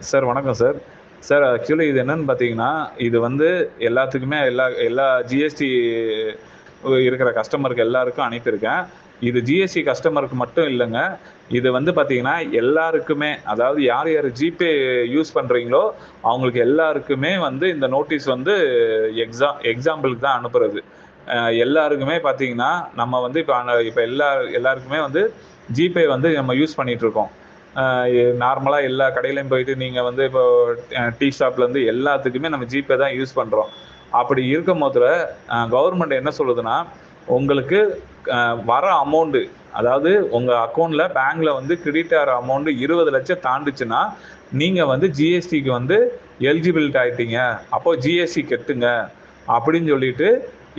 Sir வணக்கம் sir. Sir actually இது என்னன்னு பார்த்தீங்கன்னா, இது வந்து எல்லாத்துக்குமே எல்லா எல்லா ஜிஎஸ்டி இருக்கிற கஸ்டமருக்கு எல்லாருக்கும் அனுப்பியிருக்கேன். இது ஜிஎஸ்டி கஸ்டமருக்கு மட்டும் இல்லங்க. இது வந்து பார்த்தீங்கன்னா, எல்லாருக்குமே அதாவது யார் யார் ஜிபே யூஸ் பண்றீங்களோ, அவங்களுக்கு எல்லாருக்குமே வந்து இந்த நோட்டீஸ் வந்து எக்ஸாம்பிளுக்கு தான் அனுப்புறது. அ எல்லாருக்குமே பார்த்தீங்கன்னா, நம்ம வந்து இப்ப எல்லாருக்குமே வந்து ஜிபே வந்து நம்ம யூஸ் பண்ணிட்டு இருக்கோம். அ நார்மலா எல்லா கடையிலயும் போயிட்டு நீங்க வந்து இப்போ டீ ஷாப்லேருந்து எல்லாத்துக்குமே நம்ம ஜிபே தான் யூஸ் பண்றோம். அப்படி இருக்கும் போதுல கவர்மெண்ட் என்ன சொல்லுதுன்னா, உங்களுக்கு அ வர அமௌண்ட் அதாவது உங்க அக்கவுண்ட்ல பேங்க்ல வந்து கிரெடிட் ஆற அமௌண்ட் 20,00,000 தாண்டுச்சுன்னா, நீங்க வந்து ஜிஎஸ்டிக்கு வந்து எலிஜிபிலிட்டி ஆயிட்டீங்க. அப்போ ஜிஎஸ்டி கட்டுங்க அப்படின்னு சொல்லிட்டு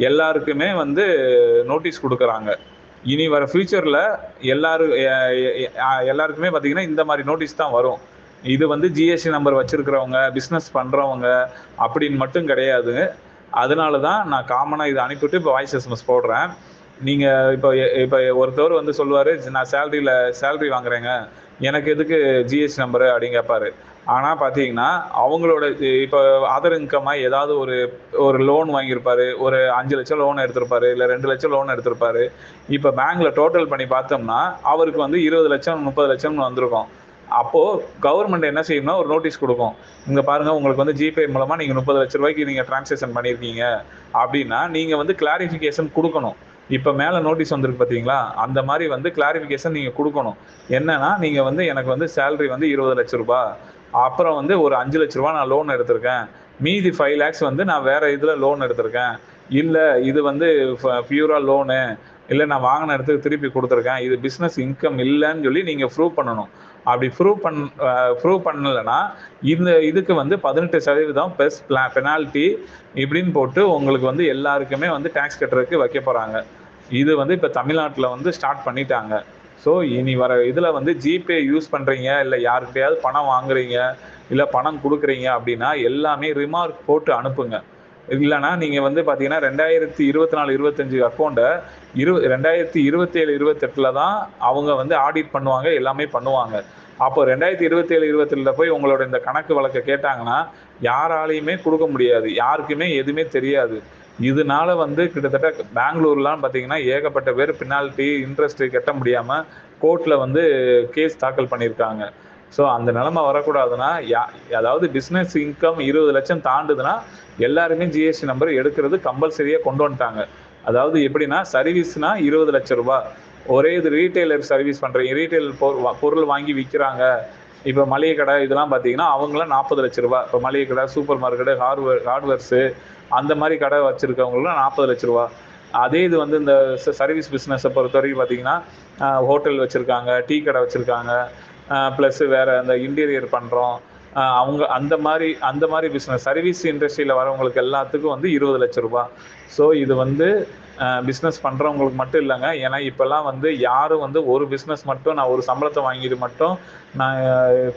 எல்லாருக்குமே வந்து நோட்டீஸ் குடுக்குறாங்க. இனி வர ஃபியூச்சர்ல எல்லாரும் எல்லாருக்குமே பார்த்தீங்கன்னா, இந்த மாரி நோட்டீஸ் தான் வரும். இது வந்து ஜிஎஸ்டி நம்பர் வச்சிருக்கிறவங்க, பிசினஸ் பண்றவங்க அப்படின்னு மட்டும் கிடையாது. அதனால தான் நான் காமனா இத அனுப்பிவிட்டு இப்ப வாய்ஸ் எஸ்எம்எஸ் போடுறேன். நீங்க இப்ப ஒருத்தவர் வந்து சொல்லுவாரு, "நான் சேலரி வாங்குறேங்க. எனக்கு எதுக்கு ஜிஎஸ்டி நம்பரு?" அப்படின்னு கேட்பாரு. ஆனா பார்த்தீங்கன்னா, அவங்களோட இப்ப அதர் இன்கமா ஏதாவது ஒரு ஒரு லோன் வாங்கியிருப்பாரு. ஒரு 5,00,000 லோன் எடுத்திருப்பாரு. இல்ல 2,00,000 லோன் எடுத்திருப்பாரு. இப்ப பேங்க்ல டோட்டல் பண்ணி பார்த்தோம்னா, அவருக்கு வந்து 20,00,000 30,00,000 வந்திருக்கும். அப்போ கவர்மெண்ட் என்ன செய்யும்னா, ஒரு நோட்டீஸ் குடுக்கும். இங்க பாருங்க உங்களுக்கு வந்து ஜிபே மூலமா நீங்க ரூ. 30,00,000 நீங்க டிரான்சாக்ஷன் பண்ணியிருக்கீங்க அப்டின்னா, நீங்க வந்து கிளாரிஃபிகேஷன் குடுக்கணும். இப்ப மேல நோட்டீஸ் வந்திருக்கு பார்த்தீங்களா? அந்த மாரி வந்து கிளாரிஃபிகேஷன் நீங்க குடுக்கணும். என்னன்னா, நீங்க வந்து எனக்கு வந்து சேலரி வந்து ரூ. 20,00,000 அப்புறம் வந்து ஒரு ரூ. 5,00,000 நான் லோன் எடுத்திருக்கேன். மீதி 5,00,000 வந்து நான் வேற இதுல லோன் எடுத்திருக்கேன். இல்ல இது வந்து பியூரா லோனு. இல்ல நான் வாங்குன இடத்துக்கு திருப்பி குடுத்துருக்கேன். இது பிசினஸ் இன்கம் இல்லன்னு சொல்லி நீங்க ப்ரூவ் பண்ணணும். அப்படி ப்ரூவ் பண்ணலன்னா, இந்த இதுக்கு வந்து 18% பிளஸ் பெனால்டி இப்படின்னு போட்டு உங்களுக்கு வந்து எல்லாருக்குமே வந்து டாக்ஸ் கட்டுறதுக்கு வைக்க போறாங்க. இது வந்து இப்ப தமிழ்நாட்டுல வந்து ஸ்டார்ட் பண்ணிட்டாங்க. ஸோ இனி வர இதுல வந்து ஜிபே யூஸ் பண்றீங்க, இல்ல யார்கிட்டயாவது பணம் வாங்குறீங்க, இல்ல பணம் குடுக்குறீங்க அப்படின்னா, எல்லாமே ரிமார்க் போட்டு அனுப்புங்க. இல்லன்னா நீங்க வந்து பார்த்தீங்கன்னா 2024, 25 அக்கவுண்ட்ட 2027, 28ல தான் அவங்க வந்து ஆடிட் பண்ணுவாங்க, எல்லாமே பண்ணுவாங்க. அப்போ 2027, 28ல போய் உங்களோட இந்த கணக்கு வழக்க கேட்டாங்கன்னா, யாராலயுமே குடுக்க முடியாது. யாருக்குமே எதுவுமே தெரியாது. இதனால வந்து கிட்டத்தட்ட பெங்களூர்லாம் பார்த்தீங்கன்னா, ஏகப்பட்ட பேர் பெனால்டி, இன்ட்ரெஸ்ட் கட்ட முடியாம கோர்ட்ல வந்து கேஸ் தாக்கல் பண்ணியிருக்காங்க. ஸோ அந்த நிலைமை வரக்கூடாதுன்னா, அதாவது பிசினஸ் இன்கம் 20,00,000 தாண்டுதுன்னா, எல்லாருமே ஜிஎஸ்டி நம்பர் எடுக்கிறது கம்பல்சரியா கொண்டு வந்துட்டாங்க. அதாவது எப்படின்னா, சர்வீஸ்னா ரூ. 20,00,000 ஒரே இது ரீட்டெய்லர் சர்வீஸ் பண்றீங்க. ரீட்டெயில் பொருள் வாங்கி விக்கிறாங்க. இப்ப மளிகை கடை இதெல்லாம் பார்த்தீங்கன்னா, அவங்கலாம் ரூ. 40,00,000. இப்ப மளிகை கடை, சூப்பர் மார்க்கெட், ஹார்ட்வேர்ஸ் அந்த மாரி கடை வச்சிருக்கவங்களுக்குலாம் ரூ. 40,00,000. அதே இது வந்து இந்த சர்வீஸ் பிசினஸ பொறுத்தவரைக்கும் பார்த்தீங்கன்னா, ஹோட்டல் வச்சிருக்காங்க, டீ கடை வச்சிருக்காங்க. பிளஸ் வேற இந்த இன்டீரியர் பண்றோம். அவங்க அந்த மாரி பிசினஸ் சர்வீஸ் இண்டஸ்ட்ரியில வரவங்களுக்கு எல்லாத்துக்கும் வந்து ரூ. 20,00,000. ஸோ இது வந்து பிசினஸ் பண்றவங்களுக்கு மட்டும் இல்லங்க. ஏன்னா இப்பல்லாம் வந்து யாரும் வந்து ஒரு பிசினஸ் மட்டும் நான் ஒரு சம்பளத்த வாங்கிட்டு மட்டும் நான்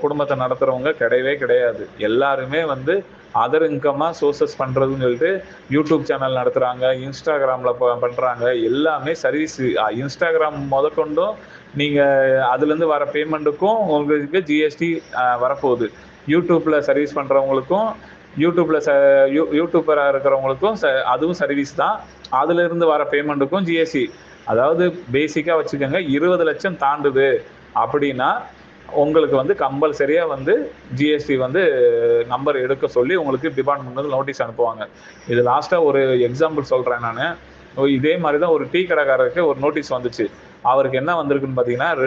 குடும்பத்த நடத்துறவங்க கிடையவே கிடையாது. எல்லாருமே வந்து அதர் இன்கமா சோர்சஸ் பண்றதுன்னு சொல்லிட்டு யூடியூப் சேனல் நடத்துறாங்க. இன்ஸ்டாகிராம்ல பண்றாங்க. எல்லாமே சர்வீஸ் இன்ஸ்டாகிராம் மொதற்கொண்டும் நீங்க அதுலேருந்து வர பேமெண்ட்டுக்கும் உங்களுக்கு ஜிஎஸ்டி வரப்போகுது. யூடியூப்ல சர்வீஸ் பண்றவங்களுக்கும் யூடியூப்ல யூடியூபரா இருக்கிறவங்களுக்கும் அதுவும் சர்வீஸ் தான். அதுல இருந்து வர பேமெண்ட்டுக்கும் ஜிஎஸ்டி. அதாவது பேசிக்கா வச்சுக்கோங்க 20,00,000 தாண்டுது அப்படின்னா உங்களுக்கு வந்து கம்பல்சரியா வந்து ஜிஎஸ்டி வந்து நம்பர் எடுக்க சொல்லி உங்களுக்கு டிபார்ட்மெண்ட் வந்து நோட்டீஸ் அனுப்புவாங்க. இது லாஸ்டா ஒரு எக்ஸாம்பிள் சொல்றேன் நானு. இதே மாதிரி தான் ஒரு டீ கடைக்காரருக்கு ஒரு நோட்டீஸ் வந்துச்சு. அவருக்கு என்ன வந்திருக்குன்னு பார்த்தீங்கன்னா, ரூ.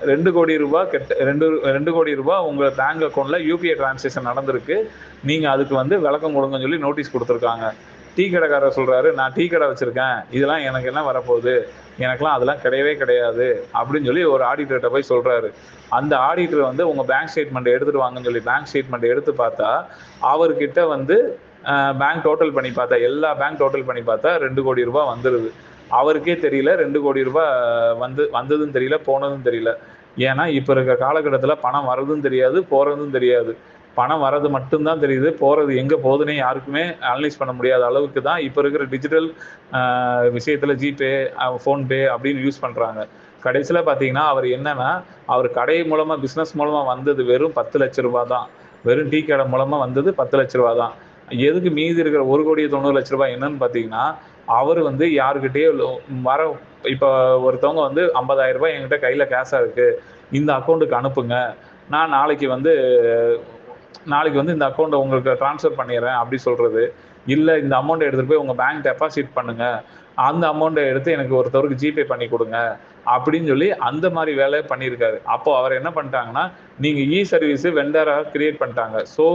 2,00,00,000 2,00,00,000 உங்க பேங்க் அக்கவுண்ட்ல யுபிஐ டிரான்சாக்ஷன் நடந்திருக்கு. நீங்க அதுக்கு வந்து விளக்கம் கொடுங்கன்னு சொல்லி நோட்டீஸ் குடுத்துருக்காங்க. டீ கடைக்காரர் சொல்றாரு, "நான் டீ கடை வச்சிருக்கேன். இதெல்லாம் எனக்கு என்ன வரப்போகுது? எனக்கெல்லாம் அதெல்லாம் கிடையவே கிடையாது." அப்படின்னு சொல்லி ஒரு ஆடிட்டர்ட்ட போய் சொல்றாரு. அந்த ஆடிட்டர் வந்து உங்க பேங்க் ஸ்டேட்மெண்ட் எடுத்துட்டு வாங்கன்னு சொல்லி பேங்க் ஸ்டேட்மெண்ட் எடுத்து பார்த்தா, அவர்கிட்ட வந்து பேங்க் டோட்டல் பண்ணி பார்த்தா, எல்லா பேங்க் டோட்டல் பண்ணி பார்த்தா ரூ. 2,00,00,000 வந்துருது. அவருக்கே தெரியல ரூ. 2,00,00,000 வந்ததும் தெரியல, போனதும் தெரியல. ஏன்னா, இப்ப இருக்க காலகட்டத்தில பணம் வர்றதும் தெரியாது, போறதும் தெரியாது. பணம் வர்றது மட்டும் தான் தெரியுது. போறது எங்க போகுதுன்னே யாருக்குமே அனலைஸ் பண்ண முடியாத அளவுக்கு தான் இப்ப இருக்கிற டிஜிட்டல் விஷயத்துல ஜிபே, ஃபோன்பே அப்படின்னு யூஸ் பண்றாங்க. கடைசியில பார்த்தீங்கன்னா, அவர் என்னன்னா, அவர் கடை மூலமா பிசினஸ் மூலமா வந்தது வெறும் 10,00,000 தான். வெறும் டீ கடை மூலமா வந்தது 10,00,000 தான். எதுக்கு மீதி இருக்கிற 1,90,00,000 என்னன்னு பார்த்தீங்கன்னா, அவரு வந்து யார்கிட்டயோ வர இப்ப ஒருத்தவங்க வந்து ரூ. 50,000 என்கிட்ட கையில கேஷா இருக்கு. இந்த அக்கவுண்ட்க்கு அனுப்புங்க. நான் நாளைக்கு வந்து இந்த அக்கவுண்ட்ட உங்களுக்கு ட்ரான்ஸ்ஃபர் பண்ணிர்றேன் அப்படி சொல்றது. இல்ல இந்த அமௌண்ட்ட எடுத்துட்டு போய் உங்க பேங்க் டெபாசிட் பண்ணுங்க. அந்த அமௌண்ட்ட எடுத்து எனக்கு ஒருத்தருக்கு ஜிபே பண்ணி குடுங்க. அப்படின்னு சொல்லி அந்த மாரி வேலைய பண்ணியிருக்காரு. அப்போ அவர் என்ன பண்ணிட்டாங்கன்னா, நீங்க சர்வீஸ் வெண்டரா கிரியேட் பண்ணிட்டாங்க. ஸோ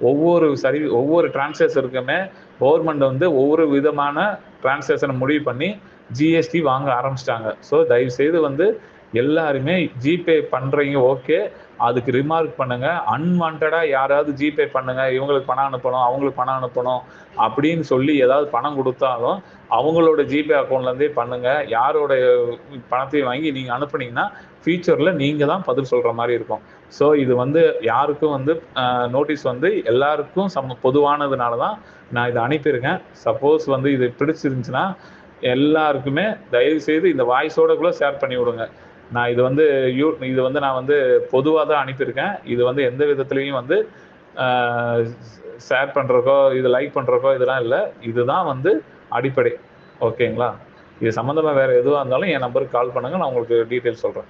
ஒவ்வொரு டிரான்சாக்ஷனுக்குமே கவர்மெண்ட் வந்து ஒவ்வொரு விதமான டிரான்சாக்ஷன முடிவு பண்ணி ஜிஎஸ்டி வாங்க ஆரம்பிச்சுட்டாங்க. ஸோ தயவுசெய்து வந்து எல்லாருமே ஜிபே பண்றீங்க ஓகே. அதுக்கு ரிமார்க் பண்ணுங்க. அன்வான்டடா யாராவது ஜிபே பண்ணுங்க, இவங்களுக்கு பணம் அனுப்பணும், அவங்களுக்கு பணம் அனுப்பணும் அப்படின்னு சொல்லி ஏதாவது பணம் குடுத்தாலும், அவங்களோட ஜிபே அக்கவுண்ட்லேருந்தே பண்ணுங்க. யாரோட பணத்தையும் வாங்கி நீங்க அனுப்புனீங்கன்னா, ஃபியூச்சர்ல நீங்க தான் பதில் சொல்ற மாரி இருக்கும். ஸோ இது வந்து யாருக்கும் வந்து நோட்டீஸ் வந்து எல்லாருக்கும் பொதுவானதுனால தான் நான் இத அனுப்பியிருக்கேன். சப்போஸ் வந்து இது பிடிச்சிருந்துச்சுன்னா, எல்லாருக்குமே தயவுசெய்து இந்த வாய்ஸோட கூட ஷேர் பண்ணி விடுங்க. நான் இது வந்து நான் வந்து பொதுவா தான் அனுப்பியிருக்கேன். இது வந்து எந்த விதத்திலயும் வந்து அ ஷேர் பண்றதுக்கோ, இது லைக் பண்றதுக்கோ இதெல்லாம் இல்ல. இதுதான் வந்து அடிப்படை. ஓகேங்களா? இது சம்மந்தமா வேற எதுவா இருந்தாலும் என் நம்பருக்கு கால் பண்ணுங்க. நான் உங்களுக்கு டீட்டெயில்ஸ் சொல்றேன்.